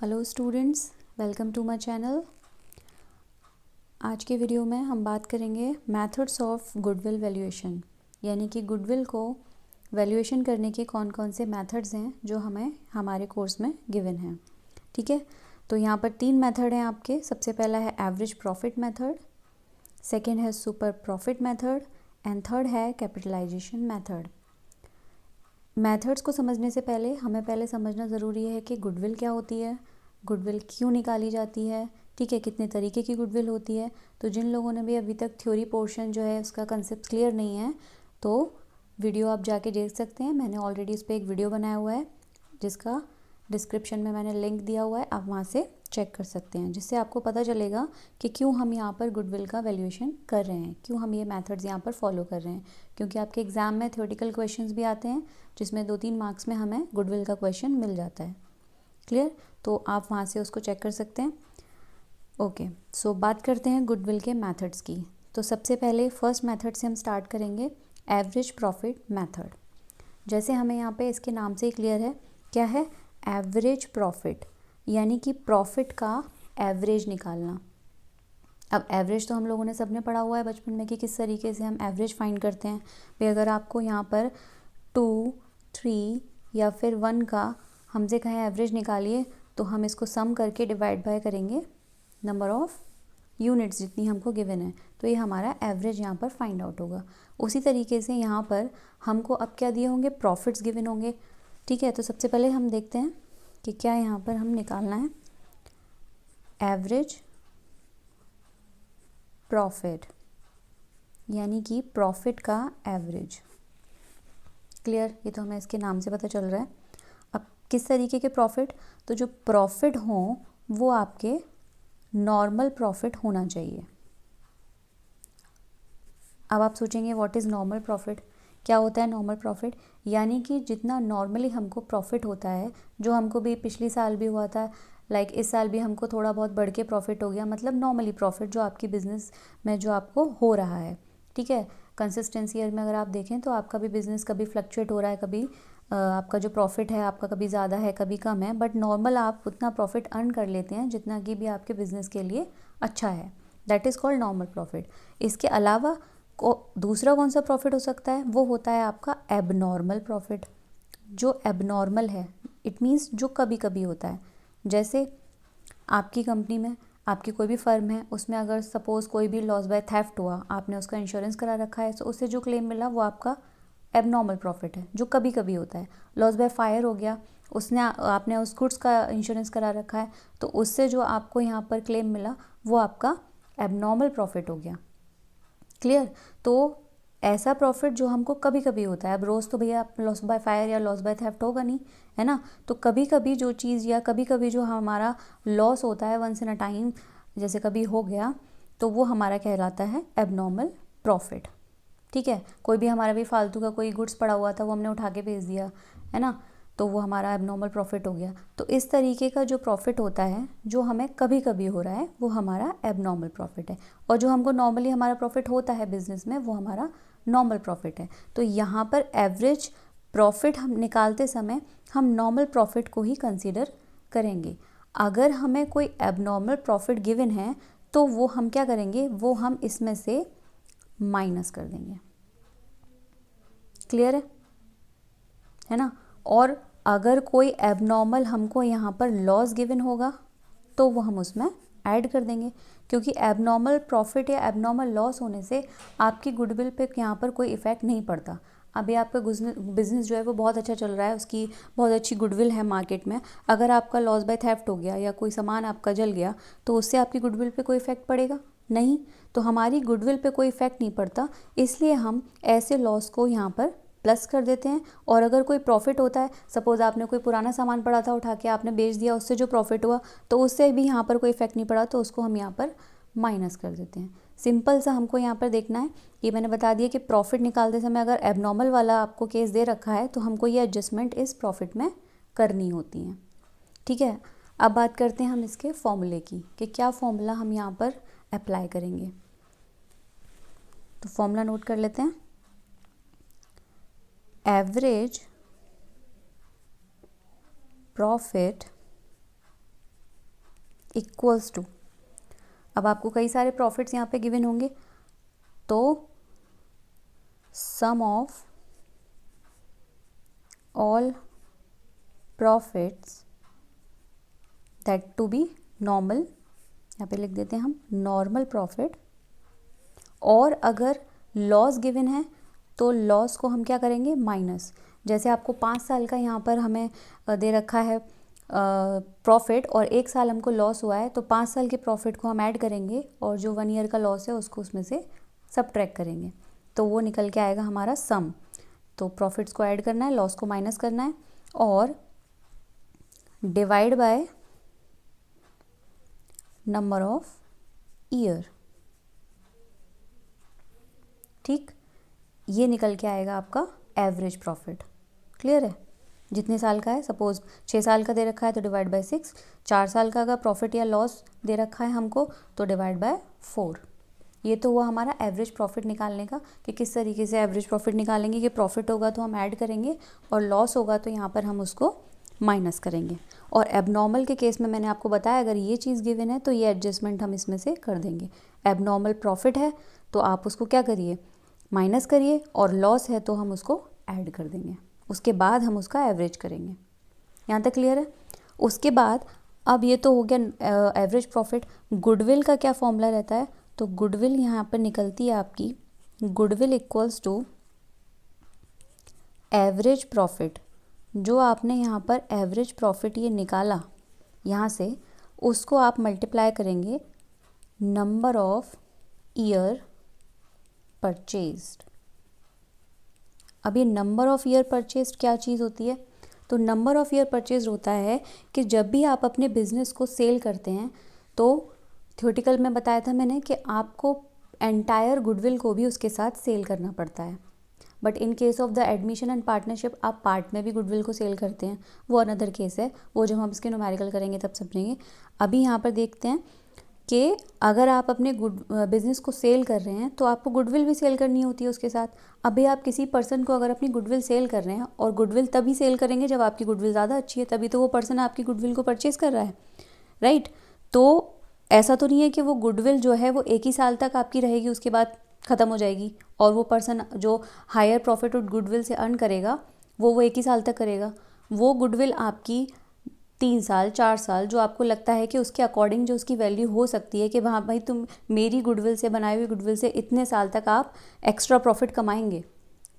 Hello students, welcome to my channel. आज के video में हम बात करेंगे मेथड्स ऑफ गुडविल वैल्यूएशन, यानी कि गुडविल को वैल्यूएशन करने के कौन कौन से मेथड्स हैं जो हमें हमारे कोर्स में गिवन हैं। ठीक है, तो यहाँ पर 3 मेथड हैं आपके। सबसे पहला है एवरेज प्रॉफिट मेथड, सेकेंड है super profit method and third है कैपिटलाइजेशन मेथड। मेथड्स को समझने से पहले हमें पहले समझना ज़रूरी है कि गुडविल क्या होती है, गुडविल क्यों निकाली जाती है, ठीक है, कितने तरीके की गुडविल होती है। तो जिन लोगों ने भी अभी तक थ्योरी पोर्शन जो है उसका कंसेप्ट क्लियर नहीं है तो वीडियो आप जाके देख सकते हैं। मैंने ऑलरेडी इस पर एक वीडियो बनाया हुआ है जिसका डिस्क्रिप्शन में मैंने लिंक दिया हुआ है, आप वहाँ से चेक कर सकते हैं, जिससे आपको पता चलेगा कि क्यों हम यहाँ पर गुडविल का वैल्यूएशन कर रहे हैं, क्यों हम ये मेथड्स यहाँ पर फॉलो कर रहे हैं। क्योंकि आपके एग्ज़ाम में थ्योरेटिकल क्वेश्चंस भी आते हैं जिसमें 2-3 मार्क्स में हमें गुडविल का क्वेश्चन मिल जाता है। क्लियर? तो आप वहाँ से उसको चेक कर सकते हैं। ओके, सो बात करते हैं गुडविल के मेथड्स की। तो सबसे पहले फर्स्ट मेथड से हम स्टार्ट करेंगे, एवरेज प्रॉफिट मेथड। जैसे हमें यहाँ पे इसके नाम से ही क्लियर है, क्या है? एवरेज प्रॉफिट, यानी कि प्रॉफिट का एवरेज निकालना। अब एवरेज तो हम लोगों ने सबने पढ़ा हुआ है बचपन में कि किस तरीके से हम एवरेज फाइंड करते हैं। भाई अगर आपको यहाँ पर 2, 3 या फिर 1 का हमसे कहें एवरेज निकालिए तो हम इसको सम करके डिवाइड बाय करेंगे नंबर ऑफ यूनिट्स जितनी हमको गिवन है, तो ये हमारा एवरेज यहाँ पर फाइंड आउट होगा। उसी तरीके से यहाँ पर हमको अब क्या दिए होंगे? प्रॉफिट्स गिवन होंगे। ठीक है, तो सबसे पहले हम देखते हैं कि क्या यहाँ पर हम निकालना है एवरेज प्रॉफिट, यानी कि प्रॉफिट का एवरेज। क्लियर? ये तो हमें इसके नाम से पता चल रहा है। अब किस तरीके के प्रॉफिट? तो जो प्रॉफिट हों वो आपके नॉर्मल प्रॉफिट होना चाहिए। अब आप सोचेंगे व्हाट इज़ नॉर्मल प्रॉफिट? क्या होता है नॉर्मल प्रॉफिट? यानी कि जितना नॉर्मली हमको प्रॉफिट होता है, जो हमको भी पिछली साल भी हुआ था, लाइक इस साल भी हमको थोड़ा बहुत बढ़ के प्रॉफिट हो गया, मतलब नॉर्मली प्रॉफिट जो आपकी बिजनेस में जो आपको हो रहा है। ठीक है, कंसिस्टेंसी ईयर में अगर आप देखें तो आपका भी बिजनेस कभी फ्लक्चुएट हो रहा है, कभी आपका जो प्रॉफिट है आपका कभी ज़्यादा है कभी कम है, बट नॉर्मल आप उतना प्रॉफिट अर्न कर लेते हैं जितना कि भी आपके बिजनेस के लिए अच्छा है। That is called normal profit. इसके अलावा दूसरा कौन सा प्रॉफिट हो सकता है? वो होता है आपका एबनॉर्मल प्रॉफिट। जो एबनॉर्मल है इट मीन्स जो कभी कभी होता है। जैसे आपकी कंपनी में, आपकी कोई भी फर्म है, उसमें अगर सपोज़ कोई भी लॉस बाय थेफ्ट हुआ, आपने उसका इंश्योरेंस करा रखा है, तो उससे जो क्लेम मिला वो आपका एबनॉर्मल प्रॉफिट है, जो कभी कभी होता है। लॉस बाय फायर हो गया, उसने आपने उस गुड्स का इंश्योरेंस करा रखा है, तो उससे जो आपको यहाँ पर क्लेम मिला वो आपका एबनॉर्मल प्रॉफिट हो गया। क्लियर? तो ऐसा प्रॉफिट जो हमको कभी कभी होता है। अब रोज़ तो भैया लॉस बाय फायर या लॉस बाय थेफ्ट होगा नहीं, है ना? तो कभी कभी जो चीज़ या कभी कभी जो हमारा लॉस होता है वंस इन अ टाइम, जैसे कभी हो गया, तो वो हमारा कहलाता है एबनॉर्मल प्रॉफिट। ठीक है, कोई भी हमारा भी फालतू का कोई गुड्स पड़ा हुआ था वो हमने उठा के भेज दिया, है ना, तो वो हमारा एबनॉर्मल प्रॉफिट हो गया। तो इस तरीके का जो प्रॉफिट होता है जो हमें कभी कभी हो रहा है वो हमारा एबनॉर्मल प्रॉफिट है, और जो हमको नॉर्मली हमारा प्रॉफिट होता है बिजनेस में वो हमारा नॉर्मल प्रॉफिट है। तो यहाँ पर एवरेज प्रॉफिट हम निकालते समय हम नॉर्मल प्रॉफिट को ही कंसीडर करेंगे। अगर हमें कोई एबनॉर्मल प्रॉफिट गिवन है तो वो हम क्या करेंगे? वो हम इसमें से माइनस कर देंगे। क्लियर है ना? और अगर कोई एबनॉर्मल हमको यहाँ पर लॉस गिवन होगा तो वो हम उसमें ऐड कर देंगे, क्योंकि एबनॉर्मल प्रॉफिट या एबनॉर्मल लॉस होने से आपकी गुडविल पे यहाँ पर कोई इफ़ेक्ट नहीं पड़ता। अभी आपका बिजनेस जो है वो बहुत अच्छा चल रहा है, उसकी बहुत अच्छी गुडविल है मार्केट में। अगर आपका लॉस बाय थेफ्ट हो गया या कोई सामान आपका जल गया तो उससे आपकी गुडविल पे कोई इफ़ेक्ट पड़ेगा नहीं। तो हमारी गुडविल पे कोई इफ़ेक्ट नहीं पड़ता, इसलिए हम ऐसे लॉस को यहाँ पर प्लस कर देते हैं। और अगर कोई प्रॉफिट होता है, सपोज़ आपने कोई पुराना सामान पड़ा था उठा के आपने बेच दिया, उससे जो प्रॉफिट हुआ तो उससे भी यहाँ पर कोई इफेक्ट नहीं पड़ा, तो उसको हम यहाँ पर माइनस कर देते हैं। सिंपल सा हमको यहाँ पर देखना है। ये मैंने बता दिया कि प्रॉफिट निकालते समय अगर एबनॉर्मल वाला आपको केस दे रखा है तो हमको ये एडजस्टमेंट इस प्रॉफिट में करनी होती है। ठीक है, अब बात करते हैं हम इसके फॉर्मूले की कि क्या फॉर्मूला हम यहाँ पर अप्लाई करेंगे। तो फॉर्मूला नोट कर लेते हैं। एवरेज प्रॉफिट इक्वल्स टू, अब आपको कई सारे प्रॉफिट्स यहाँ पे गिवन होंगे, तो sum of all profits that to be normal, यहाँ पे लिख देते हैं हम नॉर्मल प्रॉफिट, और अगर लॉस गिवन है तो लॉस को हम क्या करेंगे, माइनस। जैसे आपको 5 साल का यहाँ पर हमें दे रखा है प्रॉफिट और 1 साल हमको लॉस हुआ है, तो 5 साल के प्रॉफिट को हम ऐड करेंगे और जो 1 ईयर का लॉस है उसको उसमें से सबट्रैक्ट करेंगे, तो वो निकल के आएगा हमारा सम। तो प्रॉफिट्स को ऐड करना है, लॉस को माइनस करना है, और divide by number of year. ठीक, ये निकल के आएगा आपका एवरेज प्रॉफिट। क्लियर है? जितने साल का है, सपोज 6 साल का दे रखा है तो डिवाइड बाय 6, 4 साल का अगर प्रॉफिट या लॉस दे रखा है हमको तो डिवाइड बाय 4। ये तो हुआ हमारा एवरेज प्रॉफिट निकालने का, कि किस तरीके से एवरेज प्रॉफिट निकालेंगे, कि प्रॉफिट होगा तो हम ऐड करेंगे और लॉस होगा तो यहाँ पर हम उसको माइनस करेंगे। और एबनॉर्मल के केस में मैंने आपको बताया, अगर ये चीज़ गिवन है तो ये एडजस्टमेंट हम इसमें से कर देंगे। एबनॉर्मल प्रॉफिट है तो आप उसको क्या करिए, माइनस करिए, और लॉस है तो हम उसको ऐड कर देंगे, उसके बाद हम उसका एवरेज करेंगे। यहाँ तक क्लियर है? उसके बाद अब ये तो हो गया एवरेज प्रॉफिट। गुडविल का क्या फॉर्मूला रहता है, तो गुडविल यहाँ पर निकलती है आपकी, goodwill equals to average profit. जो आपने यहाँ पर एवरेज प्रॉफिट ये निकाला यहाँ से, उसको आप मल्टीप्लाई करेंगे नंबर ऑफ ईयर परचेज्ड। अब ये नंबर ऑफ ईयर परचेज्ड क्या चीज़ होती है, तो नंबर ऑफ ईयर परचेज्ड होता है कि जब भी आप अपने बिजनेस को सेल करते हैं, तो थ्योरेटिकल में बताया था मैंने कि आपको एंटायर गुडविल को भी उसके साथ सेल करना पड़ता है। But in case of the admission and partnership आप पार्ट में भी गुडविल को सेल करते हैं, वो अनदर केस है, वो जब हम इसके न्यूमेरिकल करेंगे तब समझेंगे। अभी यहाँ पर देखते हैं कि अगर आप अपने बिजनेस को सेल कर रहे हैं तो आपको गुडविल भी सेल करनी होती है उसके साथ। अभी आप किसी पर्सन को अगर अपनी गुडविल सेल कर रहे हैं, और गुडविल तभी सेल करेंगे जब आपकी गुडविल ज़्यादा अच्छी है, तभी तो वो पर्सन आपकी गुडविल को परचेज़ कर रहा है, राइट? तो ऐसा तो नहीं है कि वो गुडविल जो है वो 1 ही साल तक आपकी रहेगी, उसके बाद ख़त्म हो जाएगी, और वो पर्सन जो हायर प्रॉफिट गुडविल से अर्न करेगा वो 1 ही साल तक करेगा। वो गुडविल आपकी 3 साल 4 साल, जो आपको लगता है कि उसके अकॉर्डिंग जो उसकी वैल्यू हो सकती है, कि हाँ भाई तुम मेरी गुडविल से, बनाई हुई गुडविल से इतने साल तक आप एक्स्ट्रा प्रॉफिट कमाएंगे,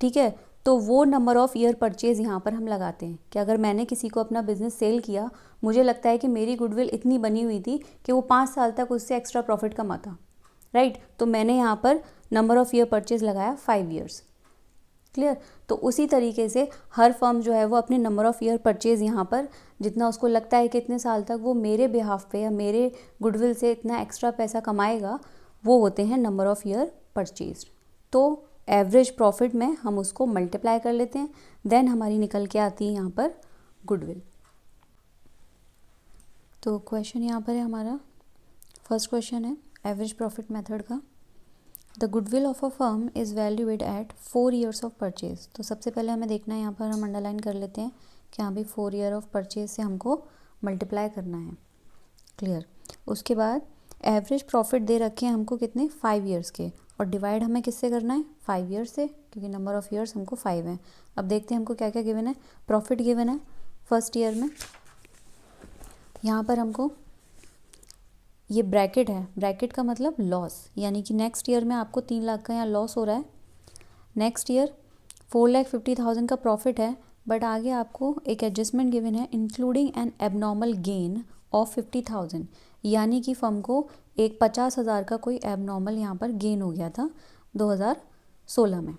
ठीक है? तो वो नंबर ऑफ़ ईयर परचेज़ यहाँ पर हम लगाते हैं कि अगर मैंने किसी को अपना बिजनेस सेल किया, मुझे लगता है कि मेरी गुडविल इतनी बनी हुई थी कि वो 5 साल तक उससे एक्स्ट्रा प्रॉफिट कमाता, राइट? तो मैंने यहाँ पर नंबर ऑफ़ ईयर परचेज़ लगाया 5 ईयर्स। क्लियर? तो उसी तरीके से हर फर्म जो है वो अपने नंबर ऑफ़ ईयर परचेज़ यहाँ पर जितना उसको लगता है कि इतने साल तक वो मेरे बिहाफ पे या मेरे गुडविल से इतना एक्स्ट्रा पैसा कमाएगा, वो होते हैं नंबर ऑफ़ ईयर परचेज़। तो एवरेज प्रॉफिट में हम उसको मल्टीप्लाई कर लेते हैं, देन हमारी निकल के आती है यहाँ पर गुडविल। तो क्वेश्चन यहाँ पर है हमारा, फर्स्ट क्वेश्चन है एवरेज प्रॉफिट मेथड का। The goodwill of a firm is valued at 4 years of purchase. तो सबसे पहले हमें देखना है, यहाँ पर हम अंडरलाइन कर लेते हैं कि हाँ भाई 4 ईयर ऑफ परचेज से हमको मल्टीप्लाई करना है। क्लियर? उसके बाद एवरेज प्रॉफिट दे रखे हैं हमको कितने, 5 ईयर्स के, और डिवाइड हमें किससे करना है, 5 ईयर्स से, क्योंकि नंबर ऑफ़ ईयर्स हमको 5 हैं। अब देखते हैं हमको क्या क्या गिवन है। प्रॉफिट गिवन है फर्स्ट ईयर में, यहाँ पर हमको ये ब्रैकेट है, ब्रैकेट का मतलब लॉस, यानी कि नेक्स्ट ईयर में आपको 3 लाख का यहाँ लॉस हो रहा है। नेक्स्ट ईयर 4,50,000 का प्रॉफिट है, बट आगे आपको एक एडजस्टमेंट गिवन है including N abnormal gain of 50,000, यानी कि फर्म को एक 50,000 का कोई एबनॉर्मल यहाँ पर गेन हो गया था 2016 में।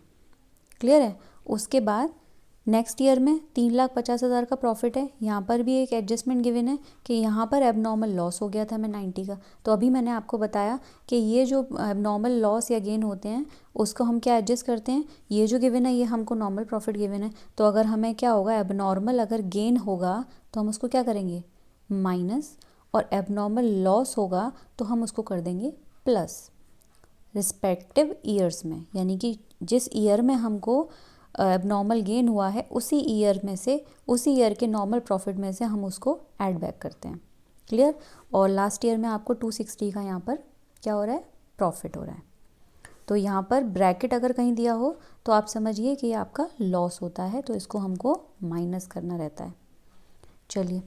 क्लियर है? उसके बाद नेक्स्ट ईयर में 3,50,000 का प्रॉफिट है, यहाँ पर भी एक एडजस्टमेंट गिवन है कि यहाँ पर एबनॉर्मल लॉस हो गया था हमें 90 का। तो अभी मैंने आपको बताया कि ये जो एबनॉर्मल लॉस या गेन होते हैं उसको हम क्या एडजस्ट करते हैं, ये जो गिवन है ये हमको नॉर्मल प्रॉफिट गिवन है, तो अगर हमें क्या होगा, एबनॉर्मल अगर गेन होगा तो हम उसको क्या करेंगे, माइनस, और एबनॉर्मल लॉस होगा तो हम उसको कर देंगे प्लस रिस्पेक्टिव ईयर्स में, यानी कि जिस ईयर में हमको एबनॉर्मल गेन हुआ है उसी ईयर में से, उसी ईयर के नॉर्मल प्रॉफिट में से हम उसको ऐड बैक करते हैं। क्लियर। और लास्ट ईयर में आपको 260 का यहाँ पर क्या हो रहा है, प्रॉफिट हो रहा है। तो यहाँ पर ब्रैकेट अगर कहीं दिया हो तो आप समझिए कि ये आपका लॉस होता है, तो इसको हमको माइनस करना रहता है। चलिए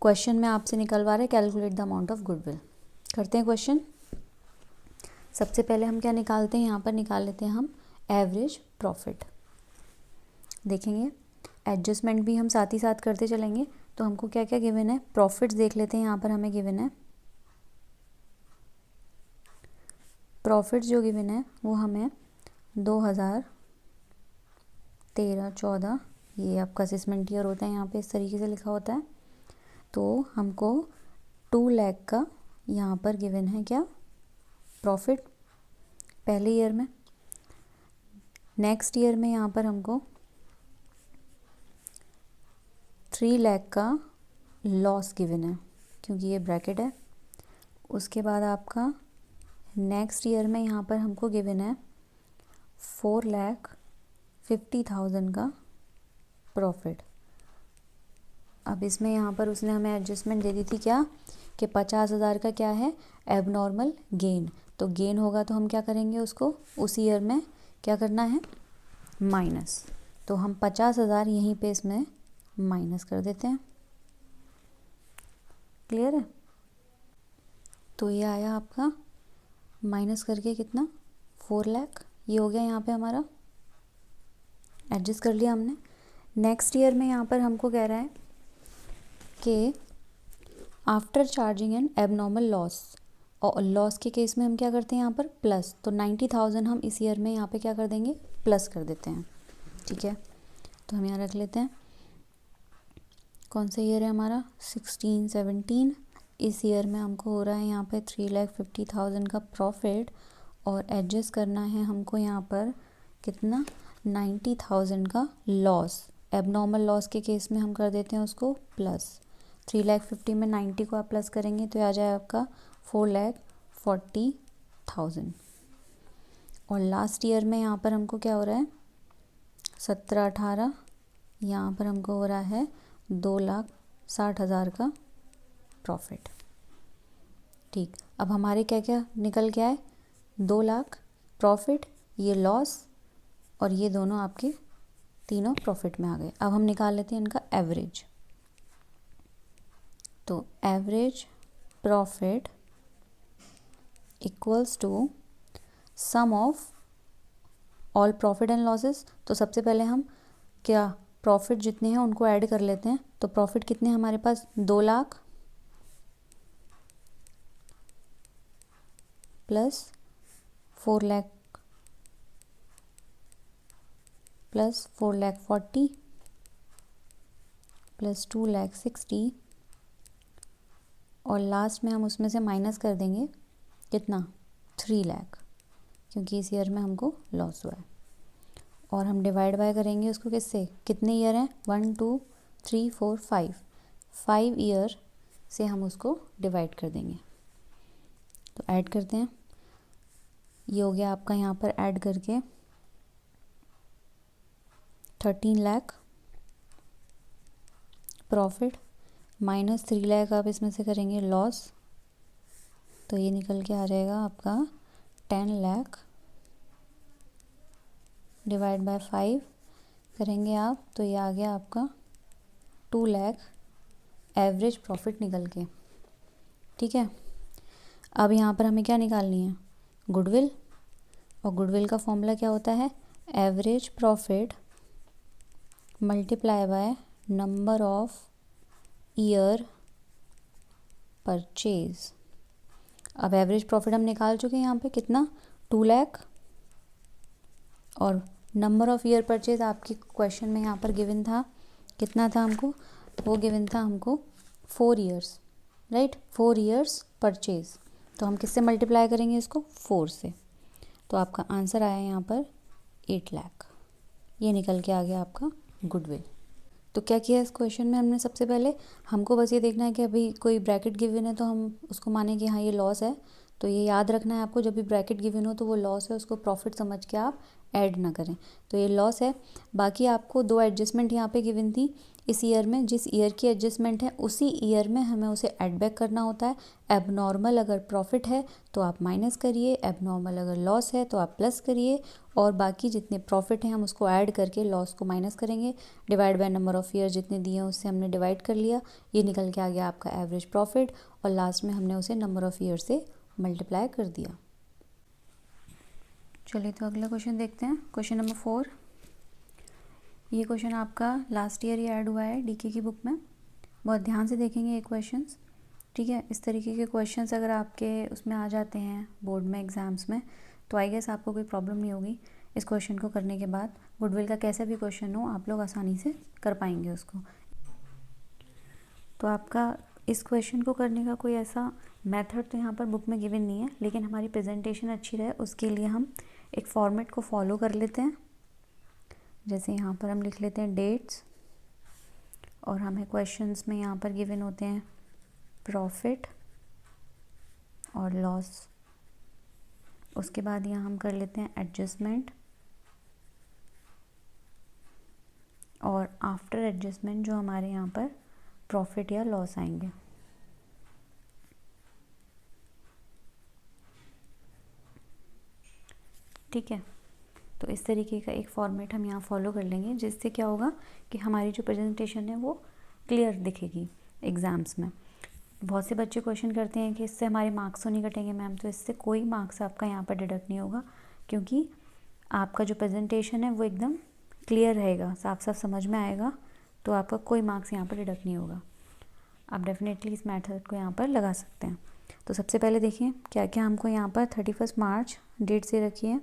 क्वेश्चन में आपसे निकलवा रहे calculate the amount of goodwill. करते हैं क्वेश्चन। सबसे पहले हम क्या निकालते हैं, यहाँ पर निकाल लेते हैं हम एवरेज प्रॉफिट। देखेंगे एडजस्टमेंट भी हम साथ ही साथ करते चलेंगे। तो हमको क्या क्या गिवन है, प्रॉफिट्स देख लेते हैं। यहाँ पर हमें गिवन है प्रॉफिट्स, जो गिवन है वो हमें 2013-14, ये आपका असेसमेंट ईयर होता है, यहाँ पे इस तरीके से लिखा होता है। तो हमको 2 लाख का यहाँ पर गिवन है क्या, प्रॉफिट पहले ईयर में। नेक्स्ट ईयर में यहाँ पर हमको 3 लाख का लॉस गिवन है, क्योंकि ये ब्रैकेट है। उसके बाद आपका नेक्स्ट ईयर में यहाँ पर हमको गिवन है 4,50,000 का प्रॉफिट। अब इसमें यहाँ पर उसने हमें एडजस्टमेंट दे दी थी क्या, कि 50,000 का क्या है, एबनॉर्मल गेन। तो गेन होगा तो हम क्या करेंगे, उसको उस ईयर में क्या करना है, माइनस। तो हम 50,000 यहीं पे इसमें माइनस कर देते हैं। क्लियर है। तो ये आया आपका माइनस करके कितना, 4 लाख। ये हो गया यहाँ पे हमारा, एडजस्ट कर लिया हमने। नेक्स्ट ईयर में यहाँ पर हमको कह रहा है कि after charging N abnormal loss, और लॉस के केस में हम क्या करते हैं यहाँ पर प्लस। तो 90,000 हम इस ईयर में यहाँ पे क्या कर देंगे, प्लस कर देते हैं। ठीक है, तो हम यहाँ रख लेते हैं। कौन सा ईयर है हमारा, 16-17। इस ईयर में हमको हो रहा है यहाँ पे 3,50,000 का प्रॉफिट, और एडजस्ट करना है हमको यहाँ पर कितना, 90,000 का लॉस। एबनॉर्मल लॉस के केस में हम कर देते हैं उसको प्लस। 3,50,000 में 90 को आप प्लस करेंगे तो आ जाए आपका 4,40,000। और लास्ट ईयर में यहाँ पर हमको क्या हो रहा है, 17-18, यहाँ पर हमको हो रहा है 2,60,000 का प्रॉफिट। ठीक, अब हमारे क्या क्या निकल के आए, 2 लाख प्रॉफिट, ये लॉस, और ये दोनों आपके तीनों प्रॉफिट में आ गए। अब हम निकाल लेते हैं इनका एवरेज। तो average profit equals to sum of all profit and losses. तो सबसे पहले हम क्या, प्रॉफिट जितने हैं उनको ऐड कर लेते हैं। तो प्रॉफिट कितने हैं हमारे पास, 2 lakh plus 4 lakh plus 4,40,000 plus 2,60,000, और लास्ट में हम उसमें से माइनस कर देंगे कितना, 3 लाख, क्योंकि इस ईयर में हमको लॉस हुआ है। और हम डिवाइड बाय करेंगे उसको किससे, कितने ईयर हैं, 1 2 3 4 5 ईयर से हम उसको डिवाइड कर देंगे। तो ऐड करते हैं, ये हो गया आपका यहाँ पर ऐड करके 13 लाख प्रॉफिट माइनस 3 लाख आप इसमें से करेंगे लॉस, तो ये निकल के आ जाएगा आपका 10 लाख डिवाइड बाय 5 करेंगे आप, तो ये आ गया आपका 2 लाख एवरेज प्रॉफिट निकल के। ठीक है, अब यहाँ पर हमें क्या निकालनी है, गुडविल। और गुडविल का फॉर्मूला क्या होता है, average profit multiply by number of year purchase. अब एवरेज प्रॉफिट हम निकाल चुके हैं यहाँ पे कितना, 2 लाख, और नंबर ऑफ ईयर परचेज आपकी क्वेश्चन में यहाँ पर गिवन था कितना था हमको, वो गिवन था हमको 4 ईयर्स, राइट, 4 ईयर्स परचेज। तो हम किससे मल्टीप्लाई करेंगे इसको, 4 से। तो आपका आंसर आया यहाँ पर 8 लाख। ये निकल के आ गया आपका गुडविल। तो क्या किया इस क्वेश्चन में हमने, सबसे पहले हमको बस ये देखना है कि अभी कोई ब्रैकेट गिवन है तो हम उसको माने कि हाँ ये लॉस है, तो ये याद रखना है आपको, जब भी ब्रैकेट गिवन हो तो वो लॉस है उसको प्रॉफिट समझ के आप ऐड ना करें। तो ये लॉस है। बाकी आपको 2 एडजस्टमेंट यहाँ पे गिवन थी इस ईयर में, जिस ईयर की एडजस्टमेंट है उसी ईयर में हमें उसे ऐड बैक करना होता है। एबनॉर्मल अगर प्रॉफिट है तो आप माइनस करिए, एबनॉर्मल अगर लॉस है तो आप प्लस करिए, और बाकी जितने प्रॉफिट हैं हम उसको ऐड करके लॉस को माइनस करेंगे। Divide by number of year जितने दिए हैं उससे हमने डिवाइड कर लिया, ये निकल के आ गया आपका एवरेज प्रॉफिट, और लास्ट में हमने उसे नंबर ऑफ़ ईयर से मल्टीप्लाई कर दिया। चलिए तो अगला क्वेश्चन देखते हैं, क्वेश्चन नंबर 4। ये क्वेश्चन आपका लास्ट ईयर ही ऐड हुआ है डीके की बुक में। बहुत ध्यान से देखेंगे ये क्वेश्चंस, ठीक है। इस तरीके के क्वेश्चंस अगर आपके उसमें आ जाते हैं बोर्ड में एग्ज़ाम्स में तो आई गेस आपको कोई प्रॉब्लम नहीं होगी इस क्वेश्चन को करने के बाद। गुडविल का कैसा भी क्वेश्चन हो आप लोग आसानी से कर पाएंगे उसको। तो आपका इस क्वेश्चन को करने का कोई ऐसा मेथड तो यहाँ पर बुक में गिवन नहीं है, लेकिन हमारी प्रेजेंटेशन अच्छी रहे उसके लिए हम एक फॉर्मेट को फॉलो कर लेते हैं। जैसे यहाँ पर हम लिख लेते हैं डेट्स, और हमें क्वेश्चंस में यहाँ पर गिवन होते हैं प्रॉफिट और लॉस। उसके बाद यहाँ हम कर लेते हैं एडजस्टमेंट, और आफ्टर एडजस्टमेंट जो हमारे यहाँ पर प्रॉफिट या लॉस आएंगे। ठीक है, तो इस तरीके का एक फॉर्मेट हम यहाँ फॉलो कर लेंगे, जिससे क्या होगा कि हमारी जो प्रेजेंटेशन है वो क्लियर दिखेगी एग्ज़ाम्स में। बहुत से बच्चे क्वेश्चन करते हैं कि इससे हमारे मार्क्स तो नहीं कटेंगे मैम, तो इससे कोई मार्क्स आपका यहाँ पर डिडक्ट नहीं होगा, क्योंकि आपका जो प्रेजेंटेशन है वो एकदम क्लियर रहेगा, साफ साफ समझ में आएगा, तो आपका कोई मार्क्स यहाँ पर डिडक्ट नहीं होगा। आप डेफिनेटली इस मेथड को यहाँ पर लगा सकते हैं। तो सबसे पहले देखिए क्या क्या हमको यहाँ पर 31 मार्च डेट से रखी है।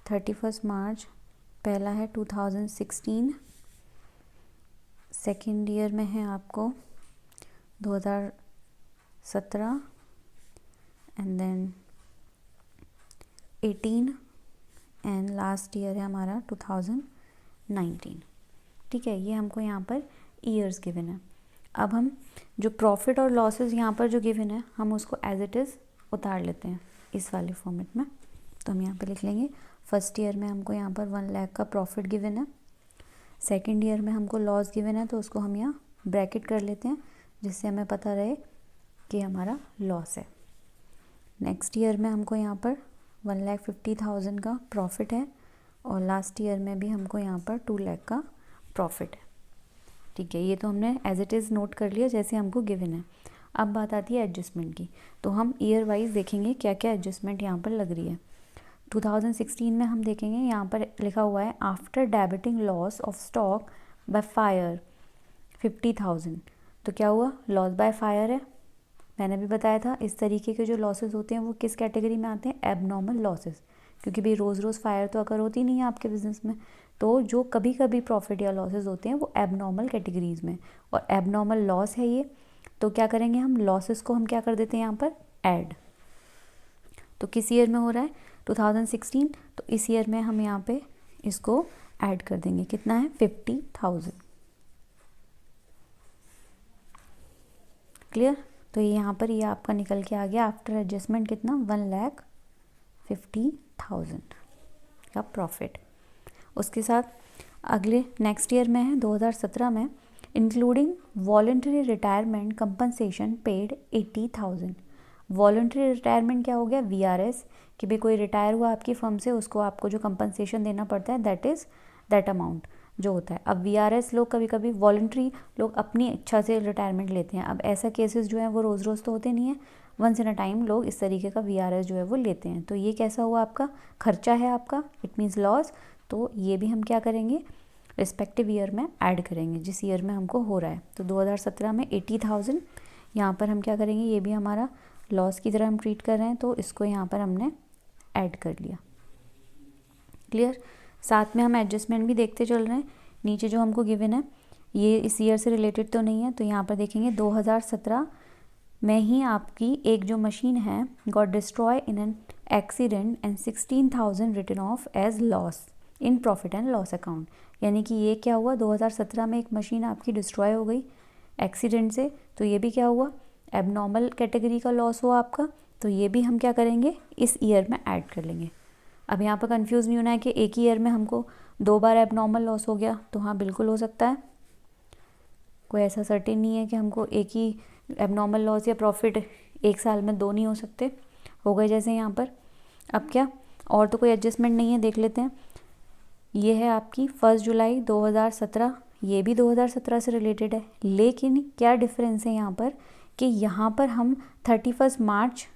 31 मार्च पहला है 2016, सेकेंड ईयर में है आपको 2017, and then 18, and last year है हमारा 2019। ठीक है, ये हमको यहाँ पर ईयर्स गिवन है। अब हम जो प्रॉफिट और लॉसेस यहाँ पर जो गिवन है हम उसको एज इट इज़ उतार लेते हैं इस वाले फॉर्मेट में। तो हम यहाँ पे लिख लेंगे फर्स्ट ईयर में हमको यहाँ पर 1 लाख का प्रॉफिट गिवन है, सेकेंड ईयर में हमको लॉस गिवन है, तो उसको हम यहाँ ब्रैकेट कर लेते हैं जिससे हमें पता रहे कि हमारा लॉस है। नेक्स्ट ईयर में हमको यहाँ पर 1,50,000 का प्रॉफिट है, और लास्ट ईयर में भी हमको यहाँ पर 2 लाख का प्रॉफिट है। ठीक है, ये तो हमने एज इट इज़ नोट कर लिया जैसे हमको गिवन है। अब बात आती है एडजस्टमेंट की, तो हम ईयर वाइज देखेंगे क्या क्या एडजस्टमेंट यहाँ पर लग रही है। 2016 में हम देखेंगे यहाँ पर लिखा हुआ है after debiting loss of stock by fire 50,000। तो क्या हुआ, लॉस बाय फायर है। मैंने भी बताया था इस तरीके के जो लॉसेस होते हैं वो किस कैटेगरी में आते हैं, एबनॉर्मल लॉसेस, क्योंकि भाई रोज़ रोज़ फायर तो अगर होती नहीं है आपके बिजनेस में, तो जो कभी कभी प्रॉफिट या लॉसेस होते हैं वो एबनॉर्मल कैटेगरीज में, और एबनॉर्मल लॉस है ये। तो क्या करेंगे हम, लॉसेस को हम क्या कर देते हैं यहाँ पर ऐड। तो किस ईयर में हो रहा है, 2016, तो इस ईयर में हम यहाँ पे इसको ऐड कर देंगे। कितना है, 50,000। क्लियर। तो ये यहाँ पर ये आपका निकल के आ गया आफ्टर एडजस्टमेंट कितना, 1,50,000 का प्रॉफिट। उसके साथ अगले नेक्स्ट ईयर में है 2017 में, including voluntary retirement compensation paid 80,000। Voluntary retirement क्या हो गया, VRS, कि भाई कोई रिटायर हुआ आपकी फर्म से, उसको आपको जो कंपनसेशन देना पड़ता है दैट इज़ दैट अमाउंट जो होता है। अब VRS लोग कभी कभी वॉलंटरी लोग अपनी इच्छा से रिटायरमेंट लेते हैं। अब ऐसा केसेस जो है वो रोज़ रोज़ तो होते नहीं है, वंस इन अ टाइम लोग इस तरीके का VRS जो है वो लेते हैं। तो ये कैसा हुआ, आपका खर्चा है आपका, इट मीन्स लॉस। तो ये भी हम क्या करेंगे, रिस्पेक्टिव ईयर में ऐड करेंगे जिस ईयर में हमको हो रहा है। तो 2017 में 80,000 यहाँ पर हम क्या करेंगे, ये भी हमारा लॉस की तरह हम ट्रीट कर रहे हैं, तो इसको यहाँ पर हमने ऐड कर लिया। क्लियर। साथ में हम एडजस्टमेंट भी देखते चल रहे हैं। नीचे जो हमको गिवन है ये इस ईयर से रिलेटेड तो नहीं है, तो यहाँ पर देखेंगे 2017 में ही आपकी एक जो मशीन है got destroy in an accident and 16,000 written off as loss in profit and loss account. यानी कि ये क्या हुआ, 2017 में एक मशीन आपकी डिस्ट्रॉय हो गई एक्सीडेंट से, तो ये भी क्या हुआ, एबनॉर्मल कैटेगरी का लॉस हुआ आपका, तो ये भी हम क्या करेंगे, इस ईयर में ऐड कर लेंगे। अब यहाँ पर कंफ्यूज नहीं होना है कि एक ही ईयर में हमको 2 बार एबनॉर्मल लॉस हो गया, तो हाँ बिल्कुल हो सकता है, कोई ऐसा सर्टेन नहीं है कि हमको एक ही एबनॉर्मल लॉस या प्रॉफिट एक साल में 2 नहीं हो सकते, हो गए जैसे यहाँ पर। अब क्या, और तो कोई एडजस्टमेंट नहीं है, देख लेते हैं। ये है आपकी 1 जुलाई 2017, ये भी 2017 से रिलेटेड है, लेकिन क्या डिफरेंस है यहाँ पर कि यहाँ पर हम 31 मार्च,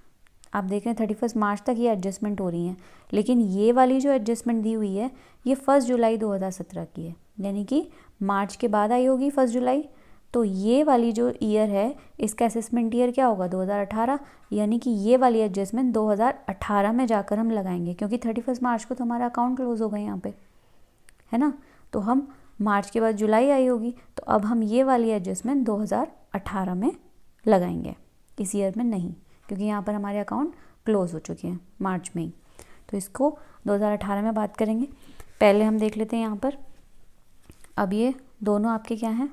आप देख रहे हैं 31 मार्च तक ये एडजस्टमेंट हो रही हैं, लेकिन ये वाली जो एडजस्टमेंट दी हुई है ये 1 जुलाई 2017 की है, यानी कि मार्च के बाद आई होगी 1 जुलाई। तो ये वाली जो ईयर है इसका असेसमेंट ईयर क्या होगा, 2018, यानी कि ये वाली एडजस्टमेंट 2018 में जाकर हम लगाएंगे, क्योंकि 31 मार्च को तो हमारा अकाउंट क्लोज हो गया यहाँ पे, है ना। तो हम मार्च के बाद जुलाई आई होगी, तो अब हम ये वाली एडजस्टमेंट 2018 में लगाएंगे, इस ईयर में नहीं, क्योंकि यहाँ पर हमारे अकाउंट क्लोज हो चुके हैं मार्च में ही। तो इसको 2018 में बात करेंगे। पहले हम देख लेते हैं यहाँ पर, अब ये दोनों आपके क्या हैं,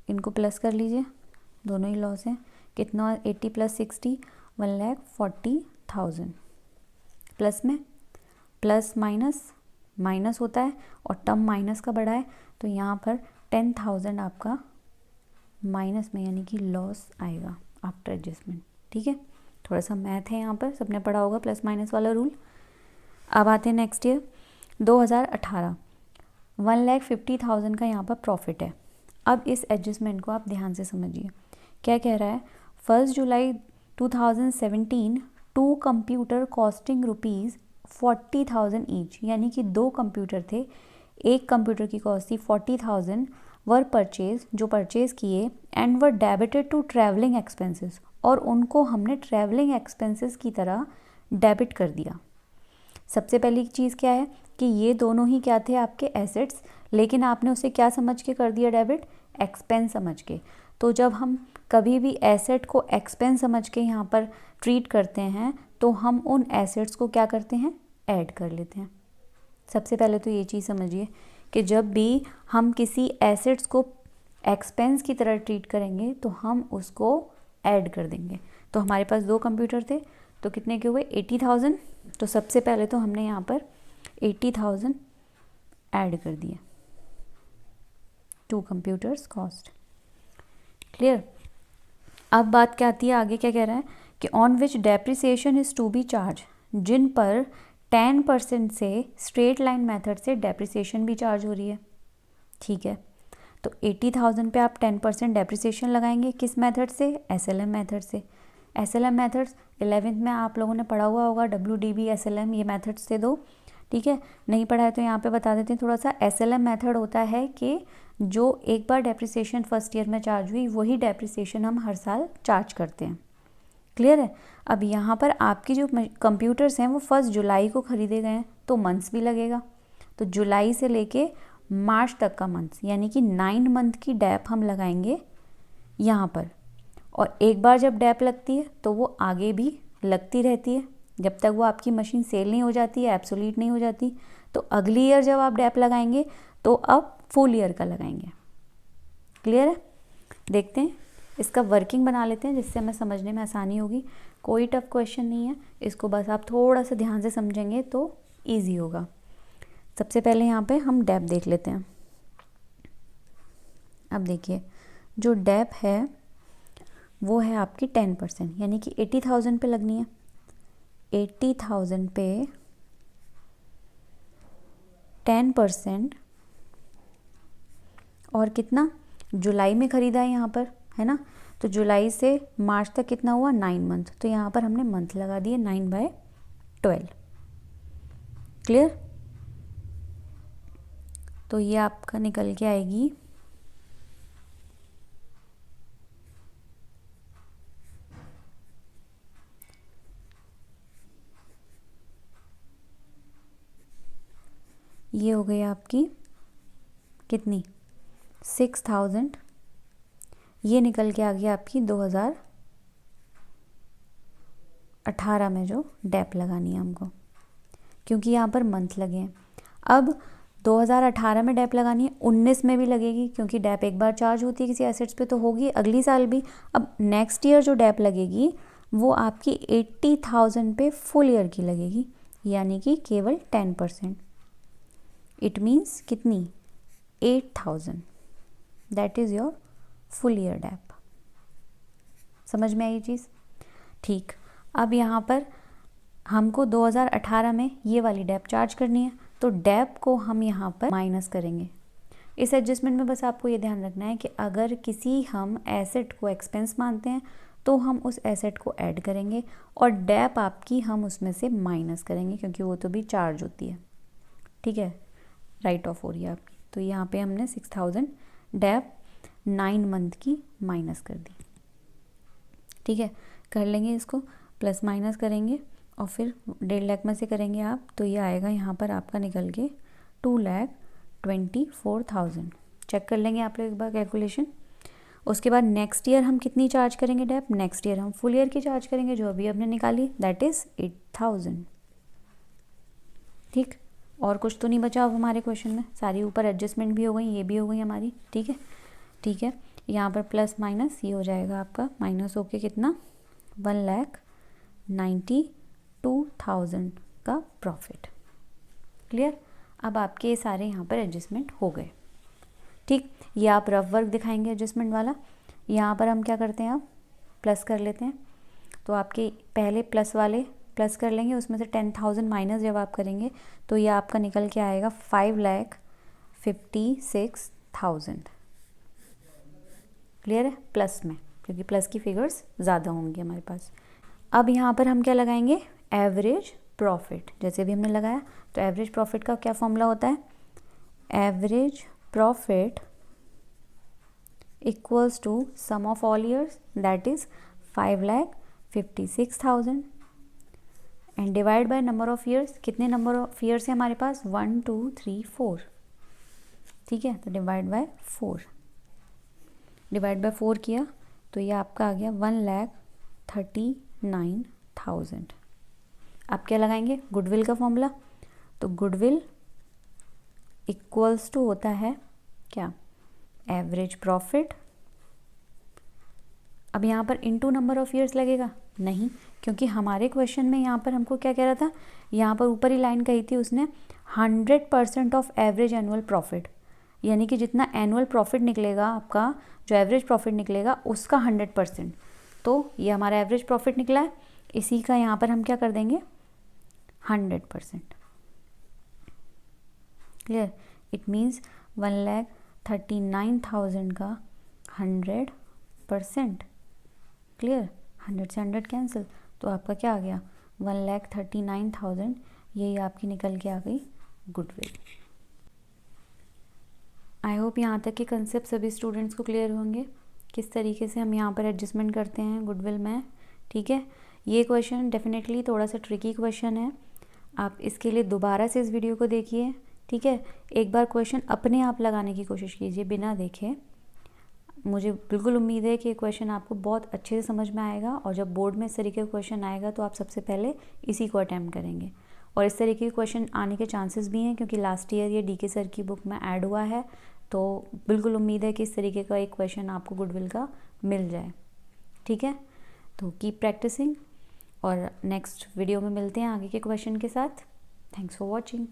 इनको प्लस कर लीजिए, दोनों ही लॉस हैं। कितना, 80 + 60 1,40,000, प्लस में प्लस माइनस माइनस होता है और टर्म माइनस का बड़ा है, तो यहाँ पर 10,000 आपका माइनस में, यानी कि लॉस आएगा आफ्टर एडजस्टमेंट। ठीक है, थोड़ा सा मैथ है यहाँ पर, सबने पढ़ा होगा प्लस माइनस वाला रूल। अब आते हैं नेक्स्ट ईयर 2018, 1,50,000 का यहाँ पर प्रॉफिट है। अब इस एडजस्टमेंट को आप ध्यान से समझिए, क्या कह रहा है, 1 जुलाई 2017 2 कंप्यूटर कॉस्टिंग ₹40,000 ईच, यानी कि 2 कंप्यूटर थे, एक कंप्यूटर की कॉस्ट थी 40,000, वर परचेज, जो परचेज किए, and were debited to travelling expenses, और उनको हमने ट्रैवलिंग एक्सपेंसेस की तरह डेबिट कर दिया। सबसे पहली चीज़ क्या है कि ये दोनों ही क्या थे, आपके एसेट्स, लेकिन आपने उसे क्या समझ के कर दिया डेबिट, एक्सपेंस समझ के। तो जब हम कभी भी एसेट को एक्सपेंस समझ के यहाँ पर ट्रीट करते हैं, तो हम उन एसेट्स को क्या करते हैं, ऐड कर लेते हैं। सबसे पहले तो ये चीज़ समझिए कि जब भी हम किसी एसेट्स को एक्सपेंस की तरह ट्रीट करेंगे तो हम उसको ऐड कर देंगे। तो हमारे पास 2 कंप्यूटर थे, तो कितने के हुए, 80,000, तो सबसे पहले तो हमने यहाँ पर 80,000 ऐड कर दिए, 2 कंप्यूटर्स कॉस्ट। क्लियर। अब बात क्या आती है आगे, क्या कह रहा है कि on which depreciation is to be charge, जिन पर 10% से स्ट्रेट लाइन मेथड से डेप्रिसिएशन भी चार्ज हो रही है। ठीक है, तो 80,000 पे आप 10% डेप्रिसिएशन लगाएंगे, किस मेथड से, SLM मेथड से। SLM मेथड्स 11th में आप लोगों ने पढ़ा हुआ होगा, WDB, SLM, ये मेथड्स थे 2। ठीक है, नहीं पढ़ा है तो यहाँ पे बता देते हैं थोड़ा सा। SLM मेथड होता है कि जो एक बार डेप्रिसिएशन फर्स्ट ईयर में चार्ज हुई, वही डेप्रिसिएशन हम हर साल चार्ज करते हैं। क्लियर है। अब यहाँ पर आपकी जो कंप्यूटर्स हैं वो 1 जुलाई को ख़रीदे गए हैं, तो मंथ्स भी लगेगा, तो जुलाई से लेके मार्च तक का मंथ्स, यानी कि 9 मंथ की डैप हम लगाएंगे यहाँ पर। और एक बार जब डैप लगती है तो वो आगे भी लगती रहती है, जब तक वो आपकी मशीन सेल नहीं हो जाती है, एब्सोल्यूट नहीं हो जाती। तो अगली ईयर जब आप डैप लगाएंगे तो अब फुल ईयर का लगाएंगे। क्लियर है। देखते हैं, इसका वर्किंग बना लेते हैं जिससे हमें समझने में आसानी होगी। कोई टफ क्वेश्चन नहीं है, इसको बस आप थोड़ा सा ध्यान से समझेंगे तो ईजी होगा। सबसे पहले यहाँ पे हम डैप देख लेते हैं। अब देखिए, जो डैप है वो है आपकी 10%, यानी कि 80,000 पे लगनी है। 80,000 पे 10%, और कितना, जुलाई में ख़रीदा है यहाँ पर, है ना, तो जुलाई से मार्च तक कितना हुआ, 9 मंथ, तो यहाँ पर हमने मंथ लगा दिए 9/12। क्लियर। तो ये आपका निकल के आएगी ये हो गई आपकी कितनी, 6,000। ये निकल के आ गया आपकी 2018 में जो डैप लगानी है हमको, क्योंकि यहाँ पर मंथ लगे हैं। अब 2018 में डैप लगानी है, 19 में भी लगेगी, क्योंकि डैप एक बार चार्ज होती है किसी एसेट्स पे तो होगी अगली साल भी। अब नेक्स्ट ईयर जो डैप लगेगी वो आपकी 80,000 पे फुल ईयर की लगेगी, यानी कि केवल 10%। इट मीन्स कितनी? 8,000। That is your full year dep. समझ में आई चीज़? ठीक, अब यहाँ पर हमको 2018 में ये वाली डेप चार्ज करनी है, तो डेप को हम यहाँ पर माइनस करेंगे। इस एडजस्टमेंट में बस आपको ये ध्यान रखना है कि अगर किसी हम एसेट को एक्सपेंस मानते हैं तो हम उस एसेट को ऐड करेंगे और डेप आपकी हम उसमें से माइनस करेंगे, क्योंकि वो तो भी चार्ज होती है। ठीक है, राइट ऑफ हो रही है आपकी। तो यहाँ पे हमने 6,000 डेप 9 मंथ की माइनस कर दी। ठीक है, कर लेंगे इसको, प्लस माइनस करेंगे और फिर 1.5 लाख में से करेंगे आप, तो ये आएगा यहाँ पर आपका निकल के 2,24,000। चेक कर लेंगे आप लोग एक बार कैलकुलेशन। उसके बाद नेक्स्ट ईयर हम कितनी चार्ज करेंगे डेप? नेक्स्ट ईयर हम फुल ईयर की चार्ज करेंगे जो अभी हमने निकाली, दैट इज़ 8,000। ठीक, और कुछ तो नहीं बचा अब हमारे क्वेश्चन में, सारी ऊपर एडजस्टमेंट भी हो गई, ये भी हो गई हमारी। ठीक है, ठीक है, यहाँ पर प्लस माइनस ये हो जाएगा आपका, माइनस होके कितना? 1,92,000 का प्रॉफिट। क्लियर? अब आपके ये सारे यहाँ पर एडजस्टमेंट हो गए। ठीक, ये आप रफ वर्क दिखाएंगे एडजस्टमेंट वाला। यहाँ पर हम क्या करते हैं, आप प्लस कर लेते हैं। तो आपके पहले प्लस वाले प्लस कर लेंगे, उसमें से 10,000 माइनस जब आप करेंगे तो ये आपका निकल के आएगा 5,56,000। क्लियर है? प्लस में, क्योंकि प्लस की फिगर्स ज़्यादा होंगी हमारे पास। अब यहाँ पर हम क्या लगाएंगे? Average profit. जैसे भी हमने लगाया, तो एवरेज प्रॉफिट का क्या फॉर्मूला होता है? Average profit equals to sum of all years, that is 5,56,000 and divide by number of years. कितने नंबर ऑफ ईयर्स है हमारे पास? 1 2 3 4। ठीक है, तो डिवाइड बाय 4, डिवाइड बाय 4 किया तो ये आपका आ गया 1,39,000। आप क्या लगाएंगे? गुडविल का फॉर्मूला। तो गुडविल इक्वल्स टू होता है क्या? Average profit. अब यहाँ पर इनटू नंबर ऑफ ईयर्स लगेगा? नहीं, क्योंकि हमारे क्वेश्चन में यहाँ पर हमको क्या कह रहा था, यहाँ पर ऊपर ही लाइन कही थी उसने 100% ऑफ एवरेज एनुअल प्रॉफिट, यानी कि जितना एनुअल प्रॉफिट निकलेगा आपका, जो एवरेज प्रॉफिट निकलेगा उसका 100%। तो ये हमारा एवरेज प्रॉफिट निकला है, इसी का यहाँ पर हम क्या कर देंगे? 100%। क्लियर? इट मीन्स 1,39,000 का 100%। क्लियर? 100 से 100 कैंसिल, तो आपका क्या आ गया? 1,39,000। यही आपकी निकल के आ गई गुडविल। आई होप यहाँ तक के कंसेप्ट सभी स्टूडेंट्स को क्लियर होंगे, किस तरीके से हम यहाँ पर एडजस्टमेंट करते हैं गुडविल में। ठीक है, ये क्वेश्चन डेफिनेटली थोड़ा सा ट्रिकी क्वेश्चन है, आप इसके लिए दोबारा से इस वीडियो को देखिए। ठीक है, एक बार क्वेश्चन अपने आप लगाने की कोशिश कीजिए बिना देखे। मुझे बिल्कुल उम्मीद है कि क्वेश्चन आपको बहुत अच्छे से समझ में आएगा, और जब बोर्ड में इस तरीके का क्वेश्चन आएगा तो आप सबसे पहले इसी को अटैम्प्ट करेंगे। और इस तरीके के क्वेश्चन आने के चांसेस भी हैं, क्योंकि लास्ट ईयर ये DK सर की बुक में ऐड हुआ है, तो बिल्कुल उम्मीद है कि इस तरीके का एक क्वेश्चन आपको गुडविल का मिल जाए। ठीक है, तो कीप प्रैक्टिसिंग, और नेक्स्ट वीडियो में मिलते हैं आगे के क्वेश्चन के साथ। Thanks for watching.